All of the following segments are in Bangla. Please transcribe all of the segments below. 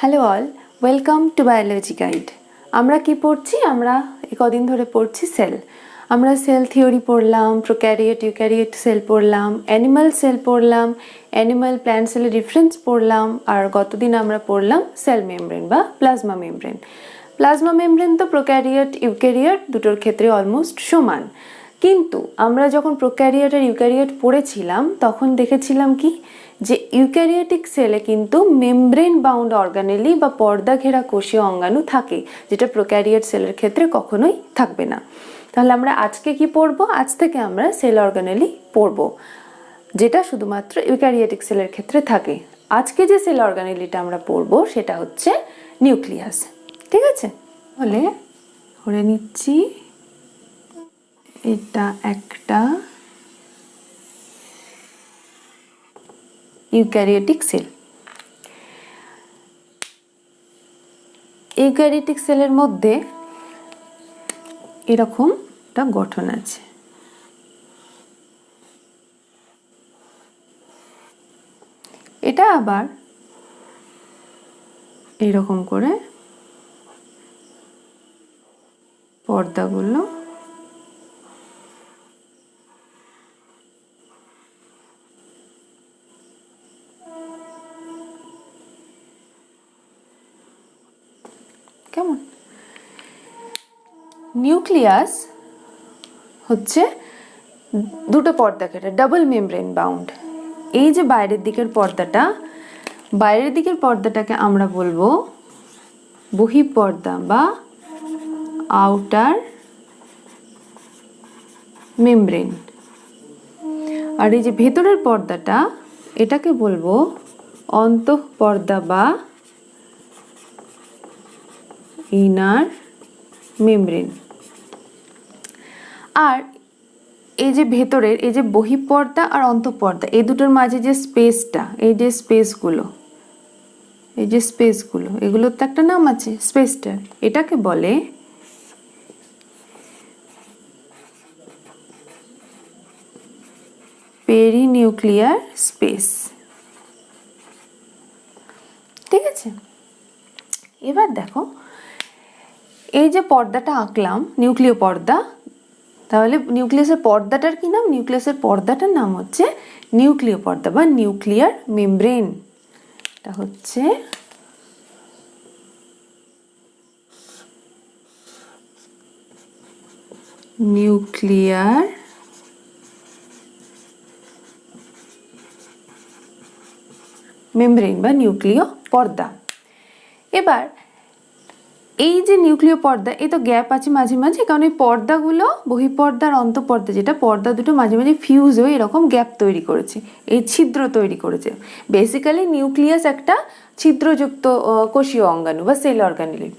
Hello all, welcome to biology guide. আমরা কি পড়ছি? আমরা কদিন ধরে পড়ছি সেল। আমরা সেল থিওরি পড়লাম, প্রোক্যারিওট ইউক্যারিওট সেল পড়লাম, অ্যানিমাল সেল পড়লাম, অ্যানিমাল প্ল্যান্ট সেলের ডিফারেন্স পড়লাম, আর গতদিন আমরা পড়লাম সেল মেমব্রেন বা প্লাজমা মেমব্রেন। প্লাজমা মেমব্রেন তো প্রোক্যারিওট ইউক্যারিওট দুটোর ক্ষেত্রে অলমোস্ট সমান, কিন্তু আমরা যখন প্রোক্যারিওট আর ইউক্যারিওট পড়েছিলাম তখন দেখেছিলাম কি যে ইউক্যারিওটিক সেলে কিন্তু মেমব্রেন বাউন্ড অর্গানেলি বা পর্দা ঘেরা কোষীয় অঙ্গাণু থাকে, যেটা প্রোক্যারিওট সেলের ক্ষেত্রে কখনোই থাকবে না। তাহলে আমরা আজকে কি পড়বো? আজ থেকে আমরা সেল অর্গানেলি পড়বো, যেটা শুধুমাত্র ইউক্যারিওটিক সেলের ক্ষেত্রে থাকে। আজকে যে সেল অর্গানেলিটা আমরা পড়বো সেটা হচ্ছে নিউক্লিয়াস। ঠিক আছে, তাহলে ধরে নিচ্ছি এটা একটা ইউক্যারিওটিক সেল। ইউক্যারিওটিক সেলের মধ্যে এরকম একটা গঠন আছে। এটা আবার এরকম করে পর্দাগুলো কেমন? নিউক্লিয়াস হচ্ছে দুটো পর্দা ঘেরা, ডাবল মেমব্রেন বাউন্ড। এই যে বাইরের দিকের পর্দাটাকে আমরা বলবো বহিঃপর্দা বা আউটার মেমব্রেন, আর এই যে ভেতরের পর্দাটা এটাকে বলবো অন্তঃপর্দা বা ইনার মেমব্রেন। আর এই যে ভেতরের এই যে বহিঃপর্দা আর অন্তঃপর্দা এই দুটোর মাঝে যে স্পেসটা, এই যে স্পেসগুলো এগুলোর তো একটা নাম আছে স্পেসটার, এটাকে বলে পেরিনিউক্লিয়ার স্পেস। ঠিক আছে, এবার দেখো এই যে পর্দাটা আঁকলাম নিউক্লিয় পর্দা, তাহলে নিউক্লিয়াসের পর্দাটার কি নাম? নিউক্লিয়াসের পর্দাটার নাম হচ্ছে নিউক্লিয় পর্দা বা নিউক্লিয়ার মেমব্রেন। এটা হচ্ছে নিউক্লিয়ার মেমব্রেন বা নিউক্লিয় পর্দা। এবার এই যে নিউক্লিয় পর্দা, এই তো গ্যাপ আছে মাঝে মাঝে, কারণ এই পর্দাগুলো বহিঃপর্দার অন্তঃপর্দা যেটা পর্দা দুটো মাঝে মাঝে ফিউজ হয়ে এরকম গ্যাপ তৈরি করেছে, এই ছিদ্র তৈরি করেছে। বেসিক্যালি নিউক্লিয়াস একটা ছিদ্রযুক্ত কোষীয় অঙ্গাণু বা সেল অর্গানেলি।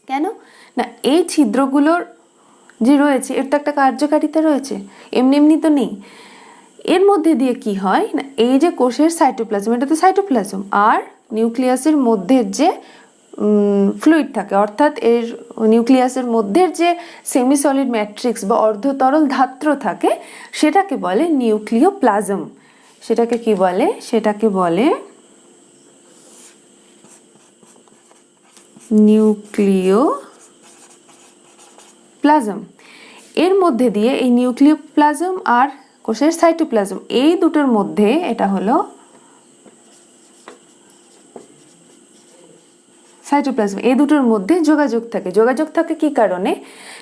কেন না, এই ছিদ্রগুলোর যে রয়েছে এর তো একটা কার্যকারিতা রয়েছে, এমনি এমনি তো নেই। এর মধ্যে দিয়ে কি হয় না, এই যে কোষের সাইটোপ্লাজম, এটা তো সাইটোপ্লাজম, আর নিউক্লিয়াসের মধ্যের যে ফ্লুইড থাকে, অর্থাৎ এর নিউক্লিয়াসের মধ্যের যে সেমি সলিড ম্যাট্রিক্স বা অর্ধতরল ধাত্র থাকে সেটাকে বলে নিউক্লিওপ্লাজম। সেটাকে কি বলে? সেটাকে বলে নিউক্লিওপ্লাজম। এর মধ্যে দিয়ে এই নিউক্লিওপ্লাজম আর কোষের সাইটোপ্লাজম এই দুটোর মধ্যে এটা হলো সাইটোপ্লাজম, এই দুটোর মধ্যে যোগাযোগ থাকে। যোগাযোগ থাকে কি কারণে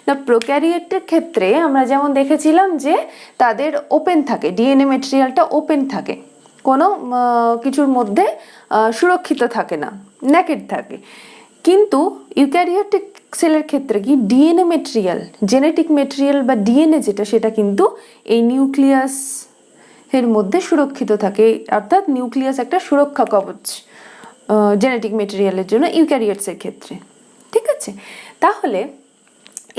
না, প্রোক্যারিওটের ক্ষেত্রে আমরা যেমন দেখেছিলাম যে তাদের ওপেন থাকে, ডিএনএ ম্যাটেরিয়ালটা ওপেন থাকে, কোনো কিছুর মধ্যে সুরক্ষিত থাকে না, নেকেড থাকে। কিন্তু ইউক্যারিওটিক সেলের ক্ষেত্রে কি ডিএনএ ম্যাটেরিয়াল, জেনেটিক ম্যাটেরিয়াল বা ডিএনএ যেটা, সেটা কিন্তু এই নিউক্লিয়াস এর মধ্যে সুরক্ষিত থাকে, অর্থাৎ নিউক্লিয়াস একটা সুরক্ষা কবচ জেনেটিক মেটেরিয়ালের জন্য ইউক্যারিওটসের ক্ষেত্রে। ঠিক আছে, তাহলে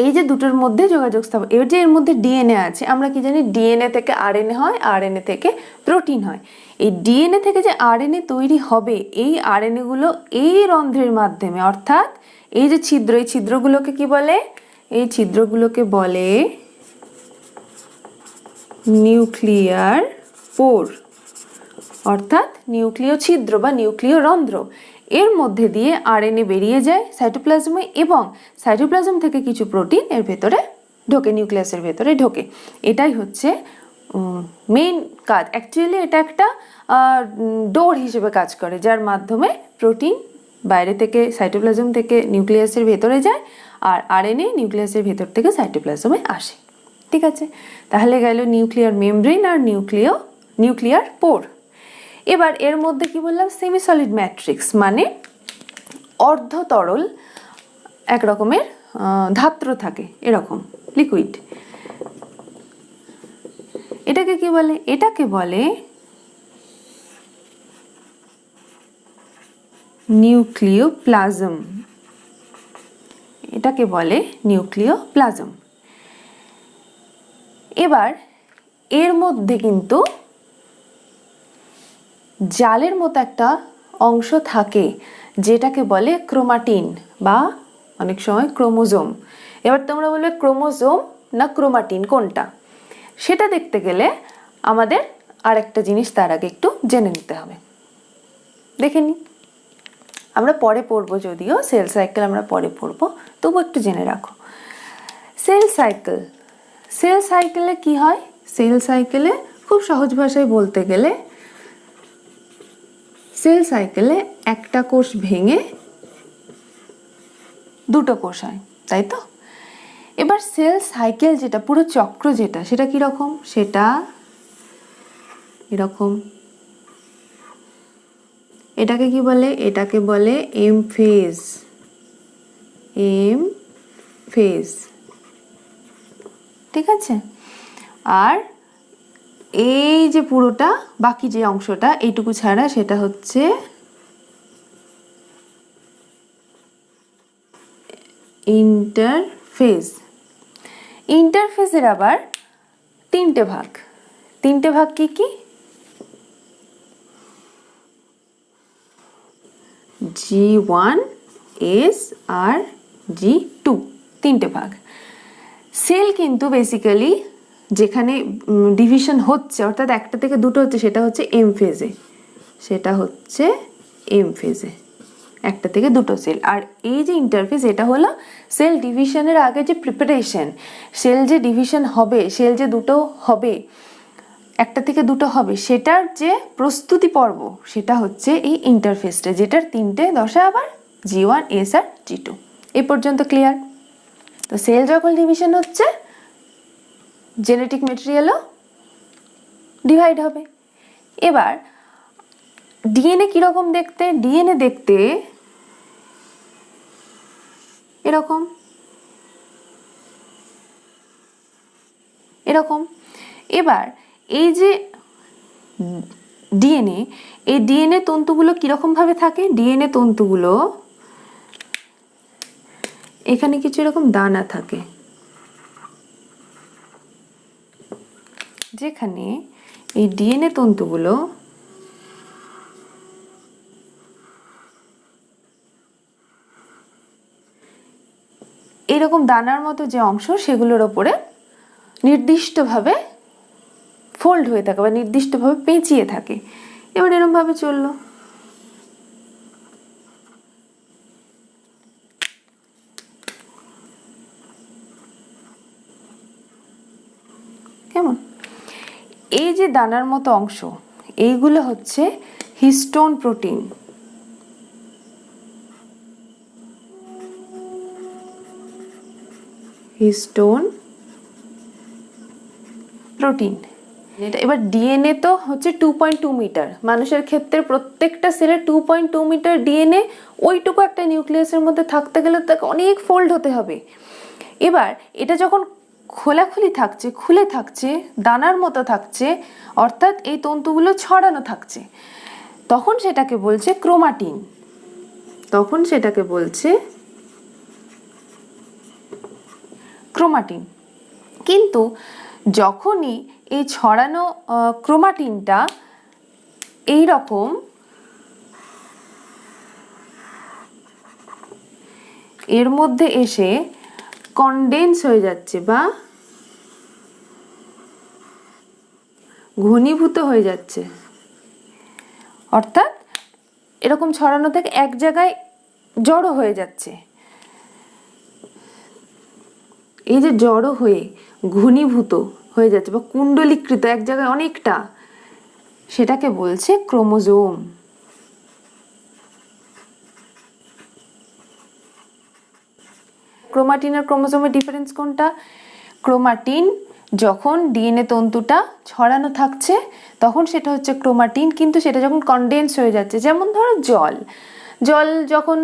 এই যে দুটোর মধ্যে যোগাযোগ স্থাপন, এর যে এর মধ্যে ডিএনএ আছে, আমরা কি জানি ডিএনএ থেকে আরএনএ হয়, আরএনএ থেকে প্রোটিন হয়। এই ডিএনএ থেকে যে আরএনএ তৈরি হবে, এই আরএনএগুলো এই রন্ধ্রের মাধ্যমে, অর্থাৎ এই যে ছিদ্র, এই ছিদ্রগুলোকে কি বলে? এই ছিদ্রগুলোকে বলে নিউক্লিয়ার পোর, অর্থাৎ নিউক্লিয় ছিদ্র বা নিউক্লিয় রন্ধ্র। এর মধ্যে দিয়ে আরএনএ বেরিয়ে যায় সাইটোপ্লাজমে এবং সাইটোপ্লাজম থেকে কিছু প্রোটিন এর ভেতরে ঢোকে, নিউক্লিয়াসের ভেতরে ঢোকে। এটাই হচ্ছে মেইন কাজ। অ্যাকচুয়ালি এটা একটা ডোর হিসেবে কাজ করে, যার মাধ্যমে প্রোটিন বাইরে থেকে সাইটোপ্লাজম থেকে নিউক্লিয়াসের ভেতরে যায় আর আরএনএ নিউক্লিয়াসের ভেতর থেকে সাইটোপ্লাজমে আসে। ঠিক আছে, তাহলে গেল নিউক্লিয়ার মেমব্রেন আর নিউক্লিয়ার পোর। এবার এর মধ্যে কি বললাম, সেমি সলিড ম্যাট্রিক্স মানে অর্ধ তরল এক রকমের ধাত্র থাকে, এরকম লিকুইড। এটাকে কি বলে? এটাকে বলে নিউক্লিওপ্লাজম। এটাকে বলে নিউক্লিওপ্লাজম। এবার এর মধ্যে কিন্তু জালের মতো একটা অংশ থাকে যেটাকে বলে ক্রোমাটিন বা অনেক সময় ক্রোমোজোম। এবার তোমরা বলবে ক্রোমোজোম না ক্রোমাটিন কোনটা? সেটা দেখতে গেলে আমাদের আর একটা জিনিস তার আগে একটু জেনে নিতে হবে। দেখে নি, আমরা পরে পড়বো, যদিও সেল সাইকেল আমরা পরে পড়বো, তবু একটু জেনে রাখো। সেল সাইকেল, সেল সাইকেলে কি হয়? সেল সাইকেলে খুব সহজ ভাষায় বলতে গেলে সেল সাইকেলে একটা কোষ ভেঙে দুটো কোষ হয়, তাই তো? এবার সেল সাইকেল যেটা পুরো চক্র যেটা, সেটা কি রকম? সেটা এরকম। এটাকে কি বলে? এটাকে বলে এম ফেজ। এম ফেজ, ঠিক আছে? আর এই যে পুরোটা বাকি যে অংশটা এইটুকু ছাড়া সেটা হচ্ছে ইন্টারফেজ। ইন্টারফেজের আবার তিনটে ভাগ। তিনটে ভাগ কি কি? G1, S আর G2, তিনটে ভাগ। সেল কিন্তু বেসিক্যালি যেখানে ডিভিশন হচ্ছে, অর্থাৎ একটা থেকে দুটো হচ্ছে, সেটা হচ্ছে এম ফেজে। সেটা হচ্ছে এম ফেজে, একটা থেকে দুটো সেল। আর এই যে ইন্টারফেজ, এটা হলো সেল ডিভিশনের আগে যে প্রিপারেশন। সেল যে ডিভিশন হবে, সেল যে দুটো হবে, একটা থেকে দুটো হবে, সেটার যে প্রস্তুতি পর্ব, সেটা হচ্ছে এই ইন্টারফেসটা, যেটার তিনটে দশা আবার G1, S আর G2। এই পর্যন্ত ক্লিয়ার? তো সেল যখন ডিভিশন হচ্ছে, জেনেটিক মেটেরিয়ালও ডিভাইড হবে। এবার ডিএনএ কিরকম দেখতে? ডিএনএ দেখতে এরকম এরকম। এবার এই যে ডিএনএ, এই ডিএনএ তন্তুগুলো কিরকম ভাবে থাকে? ডিএনএ তন্তুগুলো এখানে কিছু এরকম দানা থাকে, যেখানে এই ডিএনএ তন্তুগুলো এরকম দানার মতো যে অংশ, সেগুলোর ওপরে নির্দিষ্টভাবে ফোল্ড হয়ে থাকে বা নির্দিষ্টভাবে পেঁচিয়ে থাকে। এবার এরকম ভাবে চললো। কেমন? এই যে দানার মতো অংশ, এইগুলো হচ্ছে হিস্টোন প্রোটিন। Histone protein. এবার ডিএনএ তো হচ্ছে 2.2 মিটার। মানুষের ক্ষেত্রে প্রত্যেকটা সেলের 2.2 মিটার ডিএনএ। ওইটুকু একটা নিউক্লিয়াসের মধ্যে থাকতে গেলে তাকে অনেক ফোল্ড হতে হবে। এবার এটা যখন খোলাখুলি থাকছে, খুলে থাকছে, দানার মতো থাকছে, অর্থাৎ এই তন্তুগুলো ছড়ানো থাকছে, তখন সেটাকে বলছে ক্রোমাটিন। তখন সেটাকে বলছে ক্রোমাটিন। কিন্তু যখনই এই ছড়ানো ক্রোমাটিনটা এই রকম এর মধ্যে এসে কনডেন্স হয়ে যাচ্ছে বা ঘনীভূত হয়ে যাচ্ছে, অর্থাৎ এরকম ছড়ানো থেকে এক জায়গায় জড়ো হয়ে যাচ্ছে, এই যে জড়ো হয়ে ঘনীভূত হয়ে যাচ্ছে বা কুণ্ডলীকৃত এক জায়গায় অনেকটা, সেটাকে বলছে ক্রোমোজোম। ক্রোমাটিন আর ক্রোমোজোমের ডিফারেন্স কোনটা? ক্রোমাটিন যখন ডিএনএ তন্তুটা ছড়ানো থাকছে তখন সেটা হচ্ছে ক্রোমাটিন, কিন্তু সেটা যখন কনডেন্স হয়ে যাচ্ছে, যেমন ধরো জল, জল যখন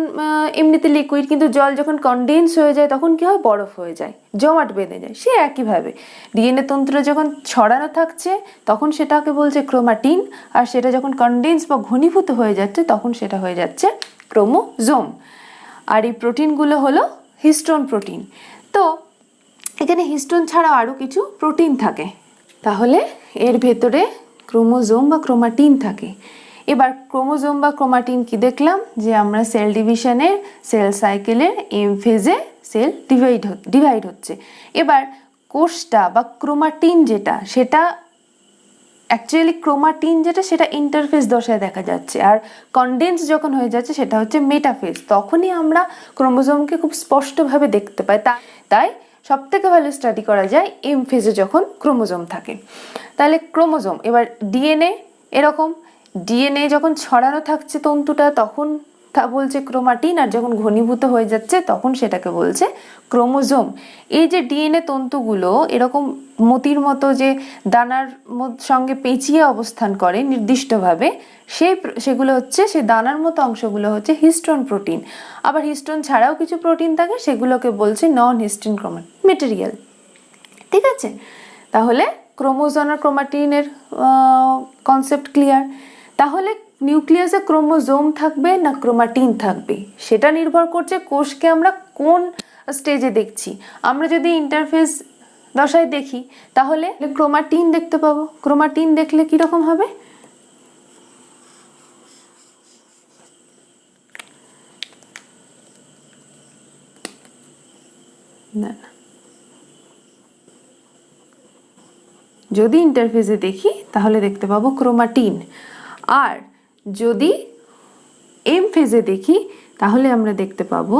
এমনিতে লিকুইড, কিন্তু জল যখন কনডেন্স হয়ে যায় তখন কি হয়? বরফ হয়ে যায়, জমাট বেঁধে যায়। সে একইভাবে ডিএনএ তন্তুটা যখন ছড়ানো থাকছে তখন সেটাকে বলছে ক্রোমাটিন, আর সেটা যখন কনডেন্স বা ঘনীভূত হয়ে যাচ্ছে তখন সেটা হয়ে যাচ্ছে ক্রোমোজোম। আর এই প্রোটিনগুলো হলো হিস্টোন প্রোটিন। তো এখানে হিস্টোন ছাড়াও আরও কিছু প্রোটিন থাকে, তাহলে এর ভেতরে ক্রোমোজোম বা ক্রোমাটিন থাকে। এবার ক্রোমোজোম বা ক্রোমাটিন কি দেখলাম? যে আমরা সেল ডিভিশনের, সেল সাইকেলের এম ফেজে সেল ডিভাইড হচ্ছে। এবার কোষটা বা ক্রোমাটিন যেটা, সেটা অ্যাকচুয়ালি ক্রোমাটিন যেটা সেটা ইন্টারফেজ দশায় দেখা যাচ্ছে, আর কনডেন্স যখন হয়ে যাচ্ছে সেটা হচ্ছে মেটাফেজ। তখনই আমরা ক্রোমোজোমকে খুব স্পষ্টভাবে দেখতে পাই। তাই সব থেকে ভালো স্টাডি করা যায় এম ফেজে যখন ক্রোমোজোম থাকে। তাহলে ক্রোমোজোম, এবার ডিএনএ এরকম, ডিএনএ যখন ছড়ানো থাকছে তন্তুটা তখন তা বলছে ক্রোমাটিন, আর যখন ঘনীভূত হয়ে যাচ্ছে তখন সেটাকে বলছে ক্রোমোজোম। এই যে ডিএনএ তন্তুগুলো এরকম মতির মতো যে দানার সঙ্গে পেঁচিয়ে অবস্থান করে নির্দিষ্টভাবে, সেগুলো হচ্ছে, সেই দানার মতো অংশগুলো হচ্ছে হিস্টোন প্রোটিন। আবার হিস্টোন ছাড়াও কিছু প্রোটিন থাকে, সেগুলোকে বলছে নন হিস্টোন মেটেরিয়াল। ঠিক আছে, তাহলে ক্রোমোজোম আর ক্রোমাটিনের কনসেপ্ট ক্লিয়ার। তাহলে নিউক্লিয়াসে ক্রোমোজোম থাকবে না ক্রোমাটিন থাকবে, সেটা নির্ভর করছে কোষকে আমরা কোন স্টেজে দেখছি। আমরা যদি ইন্টারফেস দশায় দেখি তাহলে ক্রোমাটিন দেখতে পাবো। ক্রোমাটিন দেখলে কিরকম হবে? না, যদি ইন্টারফেসে দেখি তাহলে দেখতে পাবো ক্রোমাটিন, আর যদি এম ফেজে দেখি তাহলে আমরা দেখতে পাবো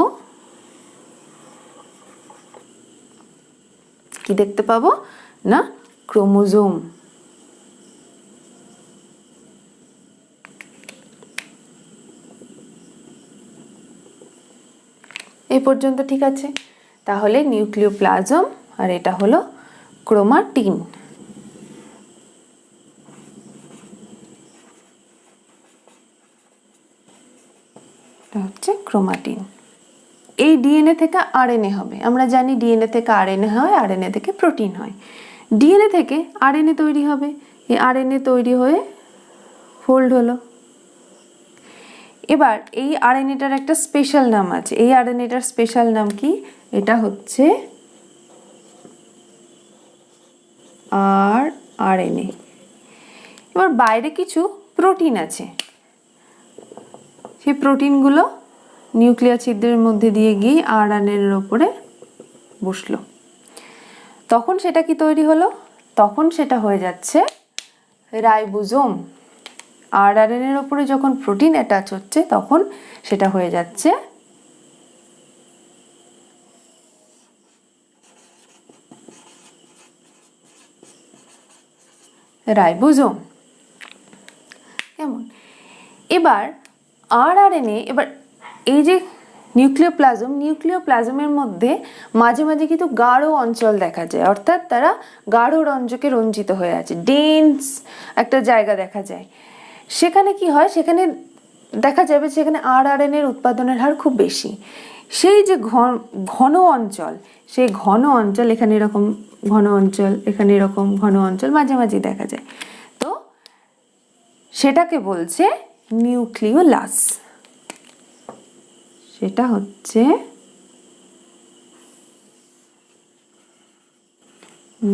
কি? দেখতে পাবো না ক্রোমোজোম। এই পর্যন্ত ঠিক আছে? তাহলে নিউক্লিওপ্লাজম আর এটা হলো ক্রোমাটিন। হচ্ছে ক্রোমাটিন। এই ডিএনএ থেকে আরএনএ হবে। আমরা জানি ডিএনএ থেকে আরএনএ হয়, আরএনএ থেকে প্রোটিন হয়। ডিএনএ থেকে আরএনএ তৈরি হবে, এই আরএনএ তৈরি হয়ে ফোল্ড হলো। এবার এই আরএনএটার একটা স্পেশাল নাম আছে। এই আরএনএটার স্পেশাল নাম কি? এটা হচ্ছে আরএনএ। এবার বাইরে কিছু প্রোটিন আছে, সেই প্রোটিনগুলো নিউক্লিয়ার ছিদ্রের মধ্যে দিয়ে গিয়ে আরএনএর ওপরে বসলো। তখন সেটা কি তৈরি হলো? তখন সেটা হয়ে যাচ্ছে রাইবোজোম। আরএনএর ওপরে যখন প্রোটিন অ্যাটাচ হচ্ছে তখন সেটা হয়ে যাচ্ছে রাইবোজোম। কেমন? এবার আরএনএ, এবার এই যে নিউক্লিওপ্লাজমের মধ্যে মাঝে মাঝে কিন্তু গাঢ় অঞ্চল দেখা যায়, অর্থাৎ তারা গাঢ় রঞ্জকে রঞ্জিত হয়ে আছে, ডেন্স একটা জায়গা দেখা যায়। সেখানে কি হয়? সেখানে দেখা যাবে সেখানে আরএনএর উৎপাদনের হার খুব বেশি। সেই যে ঘন অঞ্চল, সেই ঘন অঞ্চল, এখানে এরকম ঘন অঞ্চল, এখানে এরকম ঘন অঞ্চল মাঝে মাঝে দেখা যায়। তো সেটাকে বলছে নিউক্লিওলাস। সেটা হচ্ছে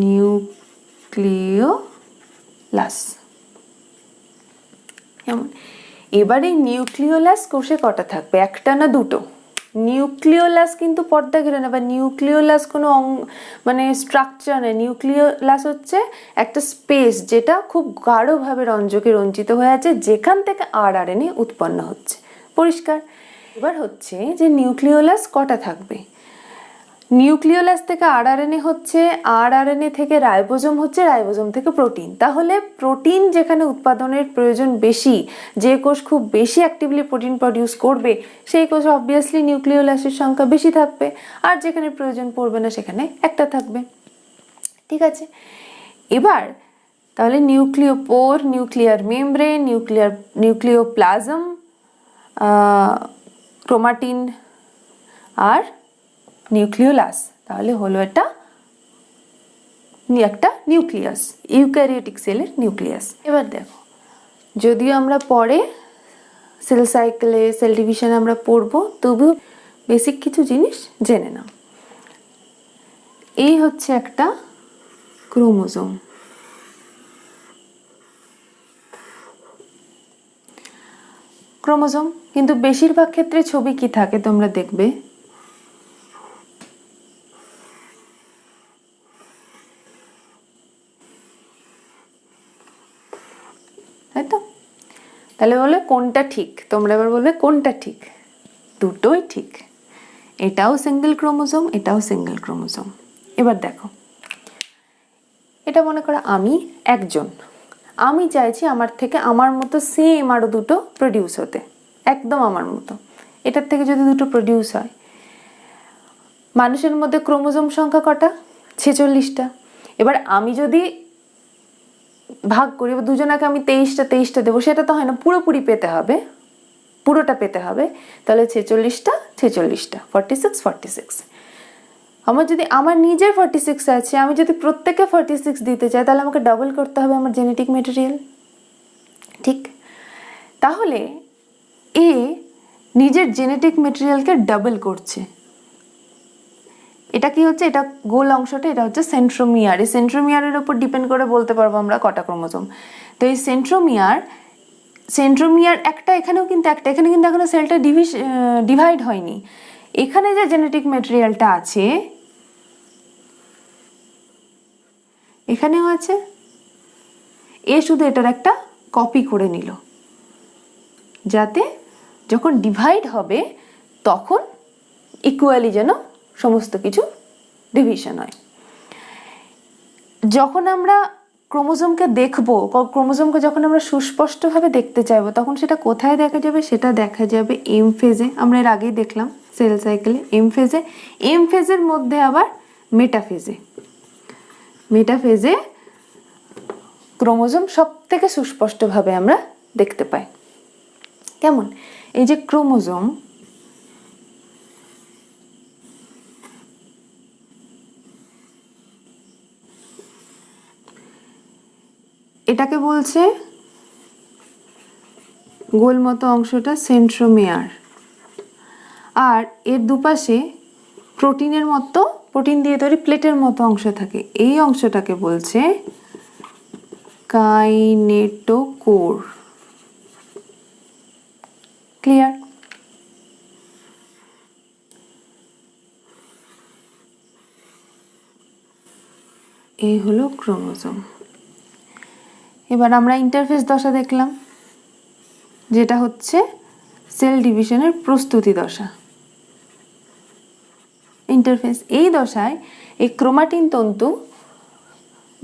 নিউক্লিওলাস। কেমন? এবার এই নিউক্লিওলাস কোষে কটা থাকবে? একটা না দুটো? নিউক্লিওলাস কিন্তু পর্দা ঘেরে না, বা নিউক্লিওলাস কোনো মানে স্ট্রাকচার নেই। নিউক্লিওলাস হচ্ছে একটা স্পেস যেটা খুব গাঢ়ভাবে রঞ্জকে রঞ্জিত হয়ে আছে, যেখান থেকে আরআরএনএ উৎপন্ন হচ্ছে। পরিষ্কার? এবার হচ্ছে যে নিউক্লিওলাস কটা থাকবে। নিউক্লিওলাস থেকে আরআরএনএ হচ্ছে, আরআরএনএ থেকে রাইবোজোম হচ্ছে, রাইবোজোম থেকে প্রোটিন। তাহলে প্রোটিন যেখানে উৎপাদনের প্রয়োজন বেশি, যে কোষ খুব বেশি অ্যাক্টিভলি প্রোটিন প্রডিউস করবে, সেই কোষ অবভিয়াসলি নিউক্লিওলাসের সংখ্যা বেশি থাকবে, আর যেখানে প্রয়োজন পড়বে না সেখানে একটা থাকবে। ঠিক আছে, এবার তাহলে নিউক্লিওপোর, নিউক্লিয়ার মেমব্রেন, নিউক্লিওপ্লাজম, ক্রোমাটিন আর নিউক্লিওলাস, তাহলে হলো এটা একটা নিউক্লিয়াস, ইউক্যারিওটিক সেলের নিউক্লিয়াস। এবার দেখো, যদিও আমরা পরে সেল সাইকেলে, সেল ডিভিশনে আমরা পড়বো, তবুও বেসিক কিছু জিনিস জেনে নাও। এই হচ্ছে একটা ক্রোমোজোম। ক্রোমোজোম কিন্তু বেশিরভাগ ক্ষেত্রে ছবি কি থাকে তোমরা দেখবে, তাই তো? তাহলে বলে কোনটা ঠিক, তোমরা এবার বলবে কোনটা ঠিক। দুটোই ঠিক, এটাও সিঙ্গেল ক্রোমোজোম, এটাও সিঙ্গেল ক্রোমোজোম। এবার দেখো, এটা মনে করো আমি একজন, আমি চাইছি আমার থেকে আমার মতো সেম আরও দুটো প্রডিউস হতে, একদম আমার মতো। এটার থেকে যদি দুটো প্রডিউস হয়, মানুষের মধ্যে ক্রোমোজোম সংখ্যা কটা? 46টা। এবার আমি যদি ভাগ করি, দুজনাকে আমি 23টা দেবো, সেটা তো হয় না, পুরোপুরি পেতে হবে, পুরোটা পেতে হবে। তাহলে 46টা 46, আমার যদি আমার নিজের 46 আছে, আমি যদি প্রত্যেকে 46 দিতে চাই, তাহলে আমাকে ডাবল করতে হবে আমার জেনেটিক ম্যাটেরিয়াল। ঠিক, তাহলে এ নিজের জেনেটিক ম্যাটেরিয়ালকে ডাবল করছে। এটা কি হচ্ছে, এটা গোল অংশটা, এটা হচ্ছে সেন্ট্রোমিয়ার। এই সেন্ট্রোমিয়ারের উপর ডিপেন্ড করে বলতে পারবো আমরা কটা ক্রোমোজোম। তো এই সেন্ট্রোমিয়ার একটা, এখানেও কিন্তু একটা, এখানে কিন্তু এখনো সেলটা ডিভাইড হয়নি। এখানে যে জেনেটিক ম্যাটেরিয়ালটা আছে এখানেও আছে, এ শুধু এটার একটা কপি করে নিল, যাতে যখন ডিভাইড হবে তখন ইকুয়ালি যেন সমস্ত কিছু ডিভিশন হয়। যখন আমরা ক্রোমোজোমকে দেখবো, ক্রোমোজোমকে যখন আমরা সুস্পষ্টভাবে দেখতে চাইবো, তখন সেটা কোথায় দেখা যাবে? সেটা দেখা যাবে এম ফেজে। আমরা এর আগেই দেখলাম সেল সাইকেলে এম ফেজে, এম ফেজের মধ্যে আবার মেটাফেজে। মেটাফেজে ক্রোমোজোম সব থেকে সুস্পষ্টভাবে আমরা দেখতে পাই। কেমন? এই যে ক্রোমোজোম, এটাকে বলছে গোল মতো অংশটা সেন্ট্রোমিয়ার, আর এর দুপাশে প্রোটিনের মতো, প্রোটিন দিয়ে তৈরি প্লেটের মতো অংশ থাকে, এই অংশটাকে বলছে কাইনেটোকোর। ক্লিয়ার? এই হলো ক্রোমোজোম। এবার আমরা ইন্টারফেস দশা দেখলাম, যেটা হচ্ছে সেল ডিভিশনের প্রস্তুতি দশা। ইন্টারফেস, এই দশায় এই ক্রোমাটিন তন্তু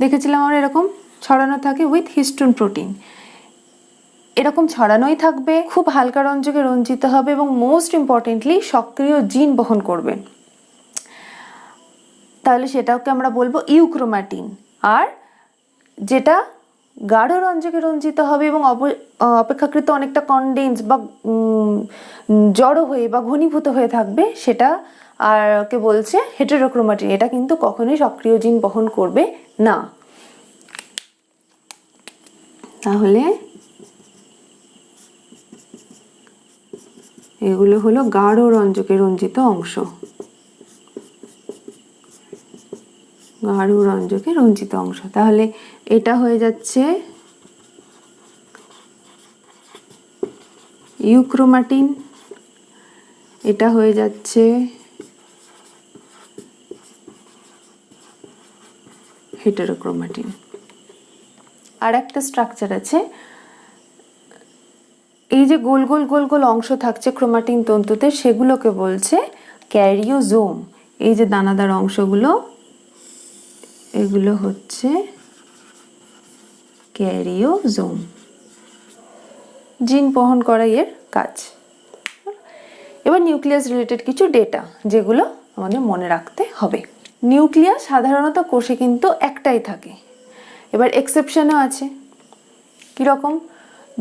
দেখেছিলাম আমরা এরকম ছড়ানো থাকে উইথ হিস্টোন প্রোটিন। এরকম ছড়ানোই থাকবে, খুব হালকা রঞ্জকে রঞ্জিত হবে, এবং মোস্ট ইম্পর্টেন্টলি সক্রিয় জিন বহন করবে। তাহলে সেটাকে আমরা বলবো ইউক্রোমাটিন। আর যেটা গাঢ় রঞ্জকে রঞ্জিত হবে এবং অপেক্ষাকৃত অনেকটা কনডেন্স বা জড়ো হয়ে বা ঘনীভূত হয়ে থাকবে, সেটা আর কে বলছে হেটেরোক্রোমাটিন। এটা কিন্তু কখনোই সক্রিয় জিন বহন করবে না। তাহলে এগুলো হলো গাঢ় রঞ্জকে রঞ্জিত অংশ, গাঢ় রঞ্জকে রঞ্জিত অংশ। তাহলে এটা হয়ে যাচ্ছে ইউক্রোমাটিন, এটা হয়ে যাচ্ছে হেটারোক্রোমাটিন। আর একটা স্ট্রাকচার আছে, এই যে গোল গোল গোল গোল অংশ থাকছে ক্রোমাটিন তন্তুতে, সেগুলোকে বলছে ক্যারিওজোম। এই যে দানাদার অংশগুলো, এগুলো হচ্ছে ক্যারিওজোম। জিন বহন করা এর কাজ। এবার নিউক্লিয়াস রিলেটেড কিছু ডেটা যেগুলো আমাদের মনে রাখতে হবে। নিউক্লিয়াস সাধারণত কোষে কিন্তু একটাই থাকে। এবার এক্সেপশনও আছে। কীরকম?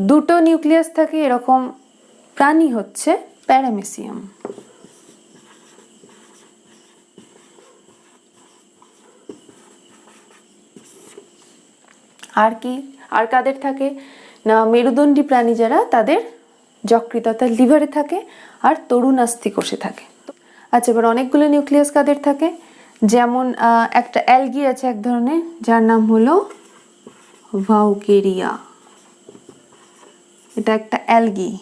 দুটো নিউক্লিয়াস থাকে এরকম প্রাণী হচ্ছে প্যারামেসিয়াম। আর কি? আর কাদের থাকে না, মেরুদণ্ডী প্রাণী যারা তাদের যকৃৎ অর্থাৎ লিভারে থাকে, আর তরুণাস্থি কোষে থাকে। আচ্ছা, এবার অনেকগুলো নিউক্লিয়াস কাদের থাকে? যেমন একটা অ্যালগি আছে এক ধরনের, যার নাম হলো ভাউকেরিয়া। এটা একটা অ্যালগি।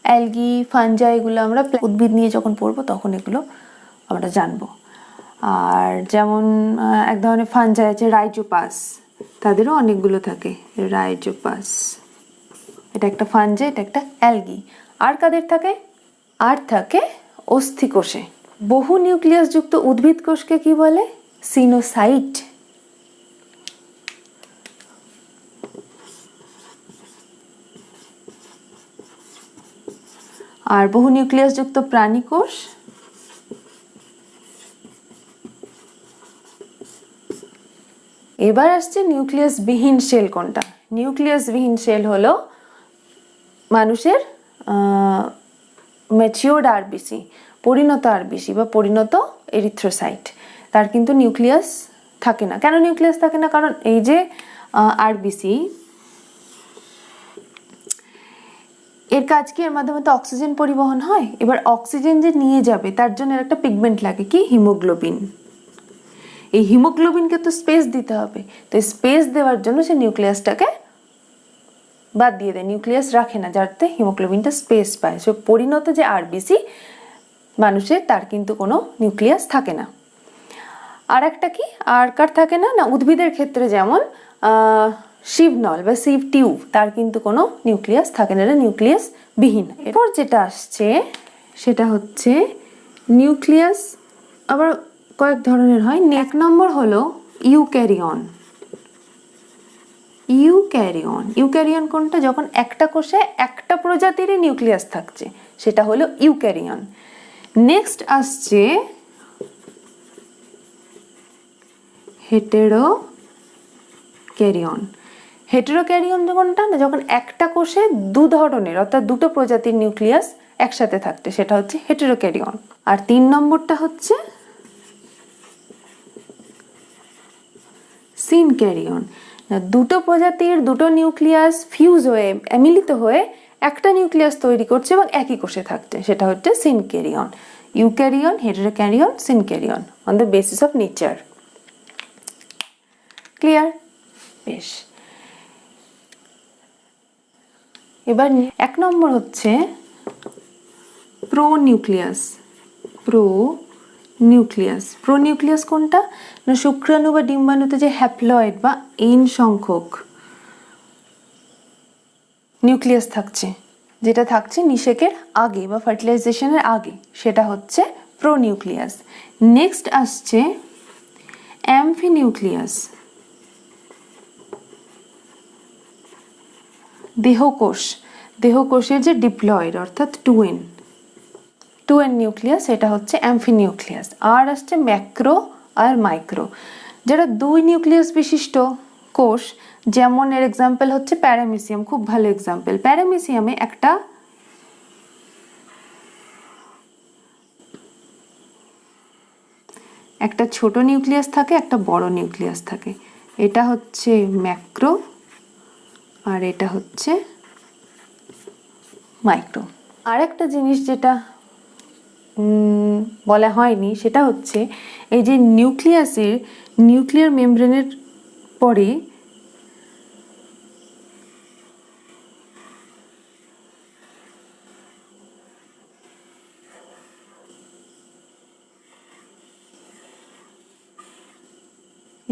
অ্যালগি, ফাঞ্জা, এগুলো আমরা উদ্ভিদ নিয়ে যখন পড়বো তখন এগুলো আমরা জানবো। আর যেমন এক ধরনের ফাঞ্জা আছে রাইজোপাস, তাদেরও অনেকগুলো থাকে। রাইজোপাস এটা একটা ফাঞ্জা, এটা একটা অ্যালগি। আর কাদের থাকে? আর থাকে অস্থি কোষে। বহু নিউক্লিয়াস যুক্ত উদ্ভিদ কোষকে কি বলে? সিনোসাইট। আর বহু নিউক্লিয়াস যুক্ত প্রাণী কোষ এবার আসছে নিউক্লিয়াস বিহীন সেল কোনটা? নিউক্লিয়াস বিহীন সেল হলো মানুষের ম্যাচিওর্ড আরবিসি, পরিণত আরবিসি বা পরিণত এরিথ্রোসাইট। তার কিন্তু নিউক্লিয়াস থাকে না। কেন নিউক্লিয়াস থাকে না? কারণ এই যে আরবিসি, এর কাজ কি? এর মাধ্যমে তো অক্সিজেন পরিবহন হয়। এবার অক্সিজেন যে নিয়ে যাবে তার জন্য একটা পিগমেন্ট লাগে, কি? হিমোগ্লোবিন। এই হিমোগ্লোবিনকে তো স্পেস দিতে হবে, তো স্পেস দেওয়ার জন্য সে নিউক্লিয়াসটাকে বাদ দিয়ে দেয়, নিউক্লিয়াস রাখে না, যাতে হিমোগ্লোবিনটা স্পেস পায়। সে পরিণত যে আরবিসি মানুষের, তার কিন্তু কোনো নিউক্লিয়াস থাকে না। আর একটা কি আর কার থাকে না? না উদ্ভিদের ক্ষেত্রে যেমন শিবনল বা শিব টিউব, তার কিন্তু কোনো নিউক্লিয়াস থাকে না, এটা নিউক্লিয়াস বিহীন। এরপর যেটা আসছে সেটা হচ্ছে নিউক্লিয়াস আবার কয়েক ধরনের হয়। এক নম্বর হলো ইউক্যারিয়ন। ইউক্যারিয়ন, ইউক্যারিয়ন কোনটা? যখন একটা কোষে একটা প্রজাতিরই নিউক্লিয়াস থাকছে, সেটা হলো ইউক্যারিয়ন। নেক্সট আসছে হেটেরোক্যারিয়ন। হেটেরোক্যারিয়ন কোনটা? না যখন একটা কোষে দু ধরনের অর্থাৎ দুটো প্রজাতির নিউক্লিয়াস একসাথে থাকছে, সেটা হচ্ছে হেটেরোক্যারিয়ন। আর 3 নম্বরটা হচ্ছে সিনক্যারিয়ন। দুটো প্রজাতির দুটো নিউক্লিয়াস ফিউজ হয়ে, মিলিত হয়ে একটা নিউক্লিয়াস তৈরি করছে এবং একই কোষে থাকছে, সেটা হচ্ছে synkaryon. Eukaryon, heterokaryon, synkaryon on the basis of nature. Clear? বেশ। এবার 1 নম্বর হচ্ছে প্রোনিউক্লিয়াস। প্রোনিউক্লিয়াস কোনটা? না শুক্রাণু বা ডিম্বাণুতে যে হ্যাপ্লয়েড বা এন সংখ্যক নিউক্লিয়াস থাকছে, যেটা থাকছে নিষেকের আগে বা ফার্টিলাইজেশনের আগে, সেটা হচ্ছে প্রোনিউক্লিয়াস। নেক্সট আসছে অ্যাম্ফিনিউক্লিয়াস। দেহকোষের যে ডিপ্লয়েড অর্থাৎ 2n নিউক্লিয়াস, এটা হচ্ছে অ্যাম্ফিনিউক্লিয়াস। আর আসছে ম্যাক্রো আর মাইক্রো, যারা 2 নিউক্লিয়াস বিশিষ্ট কোষ, যেমন এর এক্সাম্পল হচ্ছে প্যারামিসিয়াম, খুব ভালো এক্সাম্পল। প্যারামিসিয়ামে একটা ছোট নিউক্লিয়াস থাকে, একটা বড় নিউক্লিয়াস থাকে। এটা হচ্ছে ম্যাক্রো আর এটা হচ্ছে মাইক্রো। আর একটা জিনিস যেটা বলা হয়নি, সেটা হচ্ছে এই যে নিউক্লিয়ার মেমব্রেনের পরে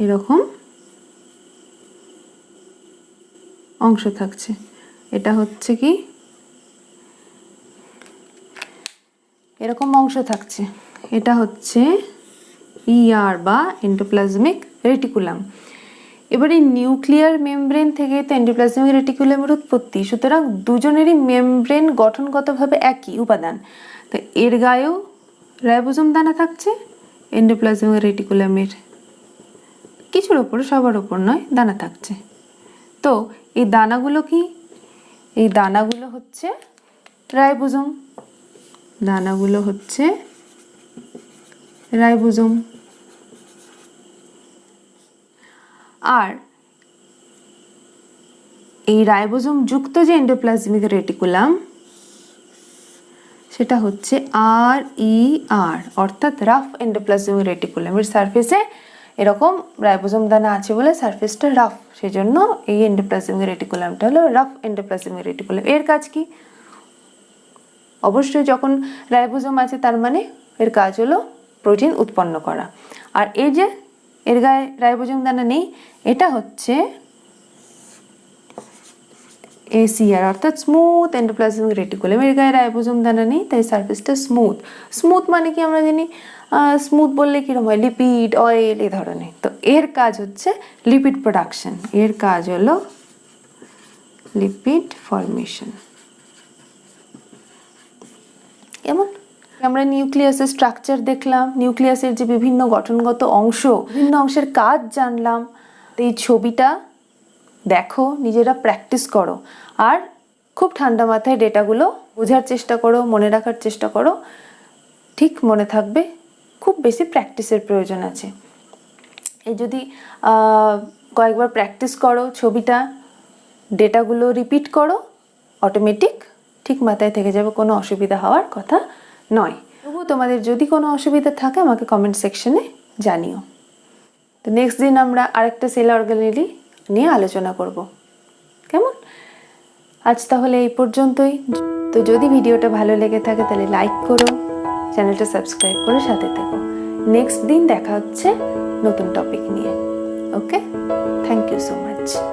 এরকম অংশ থাকছে। এটা হচ্ছে কি এরকম অংশ থাকছে, এটা হচ্ছে ER বা এন্ডোপ্লাজমিক রেটিকুলাম। এবার এই নিউক্লিয়ার মেমব্রেন থেকে তো এন্ডোপ্লাজমিক রেটিকুলামের উৎপত্তি, সুতরাং দুজনেরই মেমব্রেন গঠনগতভাবে একই উপাদান। তো এর গায়েও রাইবোজোম দানা থাকছে, এন্ডোপ্লাজমিক রেটিকুলামের কিছুর ওপর, সবার ওপর নয়, দানা থাকছে। তো এই দানাগুলো কি? এই দানাগুলো হচ্ছে রাইবোজোম, দানাগুলো হচ্ছে রাইবোজোম। আর এই রাইবোজোম যুক্ত যে এন্ডোপ্লাজমিক রেটিকুলাম সেটা হচ্ছে RER, অর্থাৎ রাফ এন্ডোপ্লাজমিক রেটিকুলাম। এর সারফেসে এরকম রাইবোজোম দানা আছে বলে সারফেসটা রাফ, সেজন্য এই এন্ডোপ্লাজমিক রেটিকুলামটা হলো রাফ এন্ডোপ্লাজমিক রেটিকুলাম। এর কাজ কি? অবশ্যই যখন রাইবোজোম আছে তার মানে এর কাজ হলো প্রোটিন উৎপন্ন করা। আর এই যে এর গায়ে রাইবোজোম দানা নেই, এটা হচ্ছে ACR, অর্থাৎ স্মুথ এন্ডোপ্লাজমিক রেটিকুলাম। এর গায়ে রাইবোজোম দানা নেই, তাই সারফেসটা স্মুথ। স্মুথ মানে কি আমরা জানি, স্মুথ বললে কিরকম হয়, লিপিড, অয়েল এই ধরনের। তো এর কাজ হচ্ছে লিপিড প্রোডাকশন, এর কাজ হলো লিপিড ফর্মেশন। কেমন? আমরা নিউক্লিয়াসের স্ট্রাকচার দেখলাম, নিউক্লিয়াসের যে বিভিন্ন গঠনগত অংশ, বিভিন্ন অংশের কাজ জানলাম। এই ছবিটা দেখো, নিজেরা প্র্যাকটিস করো, আর খুব ঠান্ডা মাথায় ডেটাগুলো বোঝার চেষ্টা করো, মনে রাখার চেষ্টা করো, ঠিক মনে থাকবে। খুব বেশি প্র্যাকটিসের প্রয়োজন আছে। এই যদি কয়েকবার প্র্যাকটিস করো, ছবিটা, ডেটাগুলো রিপিট করো, অটোমেটিক ঠিক মাথায় থেকে যাবে, কোনো অসুবিধা হওয়ার কথা নয়। তবুও তোমাদের যদি কোনো অসুবিধা থাকে আমাকে কমেন্ট সেকশনে জানিও। তো নেক্সট দিন আমরা আরেকটা সেল অর্গানেলি নিয়ে আলোচনা করব। কেমন? আজ তাহলে এই পর্যন্তই। তো যদি ভিডিওটা ভালো লেগে থাকে তাহলে লাইক করো, চ্যানেলটা সাবস্ক্রাইব করে সাথে থেকো। নেক্সট দিন দেখা হচ্ছে নতুন টপিক নিয়ে। ওকে, থ্যাংক ইউ সো মাচ।